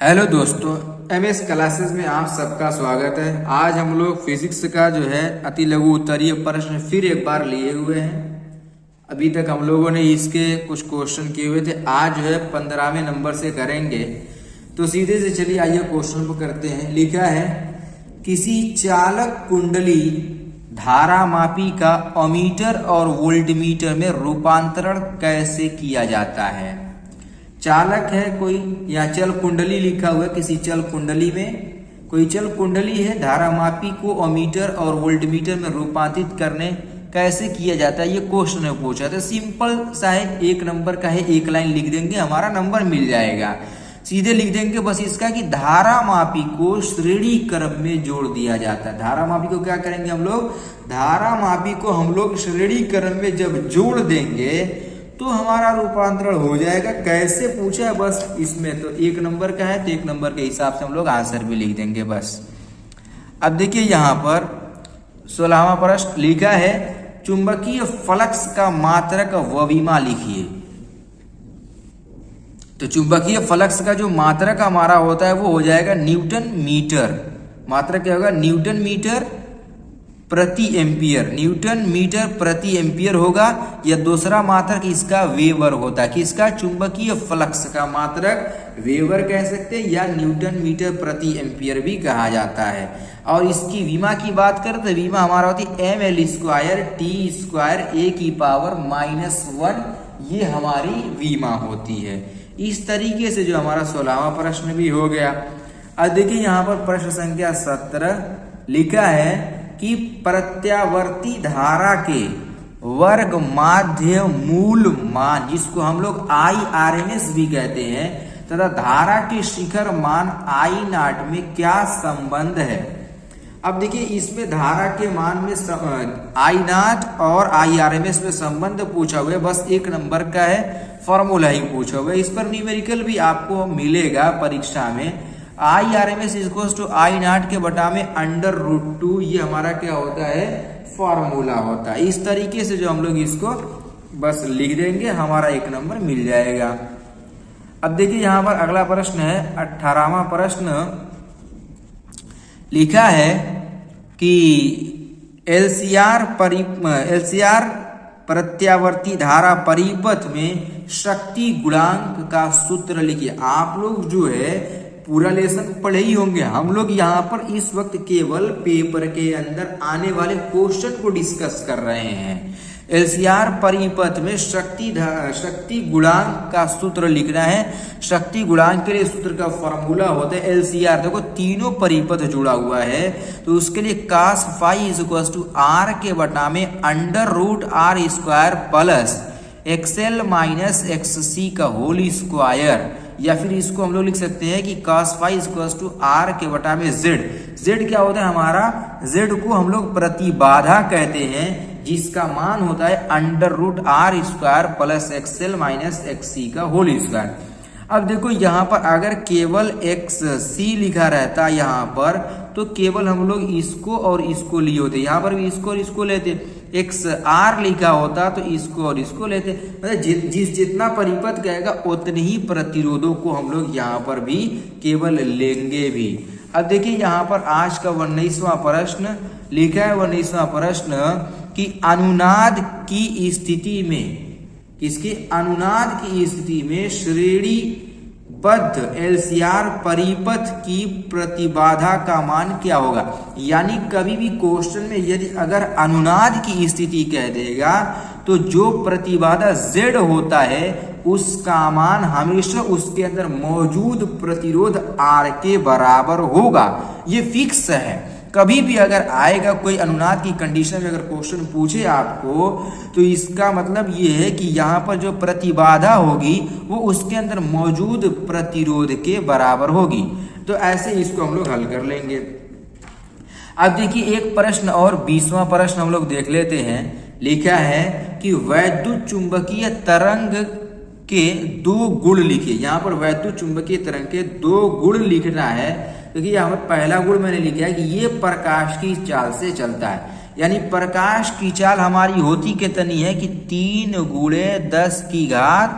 Hello दोस्तों, MS classes में आप सबका स्वागत है। आज हम लोग फिजिक्स का जो है अति लघु उत्तरीय प्रश्न फिर एक बार लिए हुए हैं। अभी तक हम लोगों ने इसके कुछ क्वेश्चन किए हुए थे, आज जो है 15वें नंबर से करेंगे। तो सीधे से चलिए आइए क्वेश्चन को करते हैं। लिखा है किसी चालक कुंडली धारामापी का अमीटर और वोल्टमीटर में रूपांतरण कैसे किया जाता है। चालक है कोई या चल कुंडली लिखा हुआ है, किसी चल कुंडली में कोई चल कुंडली है, धारामापी को अमीटर और वोल्टमीटर में रूपांतरित करने कैसे किया जाता है, ये क्वेश्चन में पूछा था। सिंपल सा है, एक नंबर का है, एक लाइन लिख देंगे हमारा नंबर मिल जाएगा। सीधे लिख देंगे बस इसका कि धारामापी को श्रेणी क्रम में जोड़ दिया जाता है। धारामापी को क्या करेंगे हम लोग, धारामापी को हम लोग श्रेणी क्रम में जब जोड़ देंगे तो हमारा रूपांतरण हो जाएगा। कैसे पूछा है बस इसमें, तो एक नंबर का है तो एक नंबर के हिसाब से हम लोग आंसर भी लिख देंगे बस। अब देखिए यहाँ पर 16वां प्रश्न लिखा है चुंबकीय फ्लक्स का मात्रक वविमा लिखिए। तो चुंबकीय फ्लक्स का जो मात्रक हमारा होता है वो हो जाएगा न्यूटन मीटर। मात्रक क्या होगा, न्यूटन मीटर प्रति एम्पियर, न्यूटन मीटर प्रति एम्पियर होगा। या दूसरा मात्रक इसका वेबर होता है, किसका, चुंबकीय फ्लक्स का मात्रक वेबर कह सकते हैं या न्यूटन मीटर प्रति एम्पियर भी कहा जाता है। और इसकी विमा की बात करें तो विमा हमारा होती है ml square T square a⁻⁻1, ये हमारी विमा होती है। इस तरीके से जो हमारा 16वां प्रश्न भी हो गया। अब देखिए यहाँ पर प्रश्न संख्या 17 लिखा है कि प्रत्यावर्ती धारा के वर्ग माध्य मूल मान, जिसको हम लोग IRMS भी कहते हैं, तथा धारा के शिखर मान I0 में क्या संबंध है। अब देखिए इसमें धारा के मान में I0 और IRMS में संबंध पूछा हुआ है, बस एक नंबर का है, फॉर्मूला ही पूछा हुआ है। इस पर न्यूमेरिकल भी आपको मिलेगा परीक्षा में। IRMS इक्वल्स टू I0 के बटा में √2, ये हमारा क्या होता है, फॉर्मूला होता है। इस तरीके से जो हम लोग इसको बस लिख देंगे हमारा एक नंबर मिल जाएगा। अब देखिए यहाँ पर अगला प्रश्न है 18वां प्रश्न लिखा है कि LCR प्रत्यावर्ती धारा परिपथ में शक्ति गुणांक का सूत्र लिखिए। आप लोग जो है पूरा लेसन पढ़े ही होंगे, हम लोग यहाँ पर इस वक्त केवल पेपर के अंदर आने वाले क्वेश्चन को डिस्कस कर रहे हैं। LCR परिपथ में शक्ति गुणांक का सूत्र लिखना है। शक्ति गुणांक के लिए सूत्र का फॉर्मूला होता है LCR। देखो तीनों परिपथ जुड़ा हुआ है तो उसके लिए cos phi = R के बटा में √R² plus XL minus XC का होल स्क्वायर, या फिर इसको हम लोग लिख सकते हैं कि cos phi = R के बटा में Z। Z क्या होता है हमारा, Z को हम लोग प्रतिबाधा कहते हैं, जिसका मान होता है √R² plus XL minus XC का होल स्क्वायर। अब देखो यहाँ पर अगर केवल XC लिखा रहता यहाँ पर तो केवल हम लोग इसको और इसको लिए होते, यहाँ पर भी इसको और इसको लेते। XR लिखा होता तो इसको और इसको लेते। मतलब जितना परिपथ कहेगा उतने ही प्रतिरोधों को हम लोग यहाँ पर भी केवल लेंगे भी। अब देखिए यहाँ पर आज का 19वां प्रश्न लिखा है। 19वां प्रश्न कि अनुनाद की स्थिति में, किसकी, अनुनाद की स्थिति में श्रेणीबद्ध LCR परिपथ की प्रतिबाधा का मान क्या होगा। यानी कभी भी क्वेश्चन में यदि अगर अनुनाद की स्थिति कह देगा तो जो प्रतिबाधा Z होता है उसका मान हमेशा उसके अंदर मौजूद प्रतिरोध R के बराबर होगा, ये फिक्स है। कभी भी अगर आएगा कोई अनुनाद की कंडीशन में अगर क्वेश्चन पूछे आपको तो इसका मतलब ये है कि यहाँ पर जो प्रतिबाधा होगी वो उसके अंदर मौजूद प्रतिरोध के बराबर होगी। तो ऐसे इसको हम लोग हल कर लेंगे। अब देखिए एक प्रश्न और 20वां प्रश्न हम लोग देख लेते हैं। लिखा है कि वैद्युत चुंबकीय तरंग के 2 गुण लिखिए। यहाँ पर वैद्युत चुंबकीय तरंग के 2 गुण लिखना है। देखिए यहाँ पर पहला गुण मैंने लिखा है कि ये प्रकाश की चाल से चलता है। यानी प्रकाश की चाल हमारी होती कितनी है कि 3 × 10⁻⁸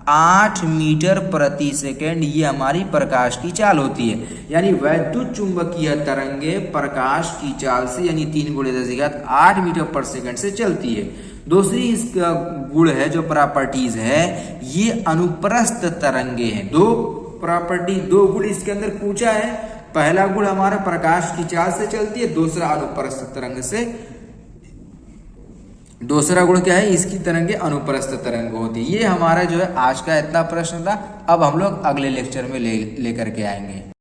8 मीटर प्रति सेकेंड ये हमारी प्रकाश की चाल होती है। यानी वैद्युत चुंबकीय तरंगे प्रकाश की चाल से यानी 3 गुणे 10⁻8 मीटर पर सेकेंड से चलती है। दूसरी इसका गुण है जो प्रॉपर्टीज है, ये अनुप्रस्थ तरंगे हैं। दो गुण इसके अंदर पूछा है। पहला गुण हमारा प्रकाश की चाल से चलती है, दूसरा अनुप्रस्थ तरंग से। दूसरा गुण क्या है, इसकी तरंगे अनुप्रस्थ तरंग होती है। ये हमारा जो है आज का इतना प्रश्न था। अब हम लोग अगले लेक्चर में लेकर के आएंगे।